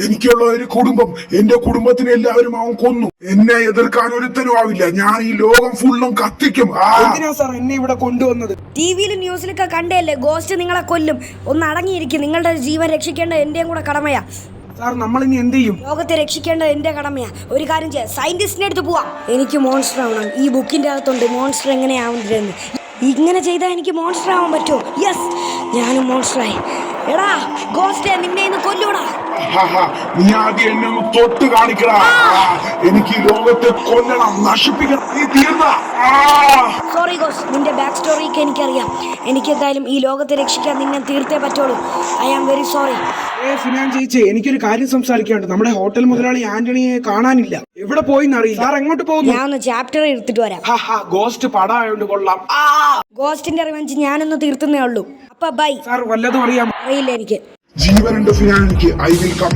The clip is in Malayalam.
എനിക്കുള്ള ഒരു കുടുംബം, എന്റെ കുടുംബത്തിനെ എല്ലാവരും അവൻ കൊന്നു. എന്നെ എതിർക്കാൻ ഒരുത്തനും ആവില്ല. ഞാൻ ഈ ലോകം ഫുള്ളും കത്തിക്കും. എന്തിനാ സാർ എന്നെ ഇവിടെ കൊണ്ടുവന്നത്? ടിവിയിലും ന്യൂസിലൊക്കെ കണ്ടല്ലേ, ഗോസ്റ്റ് നിങ്ങളെ കൊല്ലും. ഒന്ന് അടങ്ങിയിരിക്കും. നിങ്ങളുടെ ജീവൻ രക്ഷിക്കേണ്ടത് എന്റെയും കൂടെ കടമയാ. സാർ നമ്മൾ ഇനി എന്ത് ചെയ്യും? ലോകത്തെ രക്ഷിക്കേണ്ടത് എന്റെ കടമയാ. ഒരു കാര്യം ചെയ്യാം, സയന്റിസ്റ്റിനെ അടുത്ത് പോവാം. എനിക്ക് മോൺസ്റ്റർ ആവണം. ഈ ബുക്കിന്റെ അകത്തുണ്ട് മോൺസ്റ്റർ എങ്ങനെയാവുന്നതെന്ന്. ഇങ്ങനെ ചെയ്താൽ എനിക്ക് മോൺസ്റ്റർ ആവാൻ പറ്റുമോ? യെസ്, ഞാനും മോൺസ്റ്ററായി. എടാ ഗോസ്റ്റേ, നിന്നെ ഇന്ന് കൊല്ലൂടാ. നീ ആദ്യം എന്നെ ഒന്ന് തൊട്ട് കാണിക്കടാ. എനിക്ക് ഈ ലോകത്തെ കൊല്ലണം, നശിപ്പിക്കണം. നീ തീർന്ന. സോറി ഗോസ്റ്റ്, നിന്റെ ബാക്ക് സ്റ്റോറിയൊക്കെ എനിക്കറിയാം. എനിക്കെന്തായാലും ഈ ലോകത്തെ രക്ഷിക്കാൻ നിന്നെ തീർത്തേ പറ്റുള്ളൂ. I am very sorry. ഫിനാൻ ചേച്ചി, എനിക്കൊരു കാര്യം സംസാരിക്കാനുണ്ട്. നമ്മുടെ ഹോട്ടൽ മുതലാളി ആന്റണിയെ കാണാനില്ല. എവിടെ പോയിന്ന് അറിയില്ല. സാർ എങ്ങോട്ട് പോകുന്നു? ഞാൻ ഒന്ന് ചാപ്റ്റർ എടുത്തിട്ട് വരാം. ഗോസ്റ്റ് പടമായോണ്ട് കൊള്ളാം. ഗോസ്റ്റിന്റെ റിവെഞ്ച് ഞാനൊന്ന് തീർത്തുന്നേ ഉള്ളൂ. അപ്പൊ ബൈ. സാർ വല്ലതും അറിയാം? അറിയില്ല എനിക്ക്. ജീവനുണ്ട് ഫിനാൻ എനിക്ക്. I will come.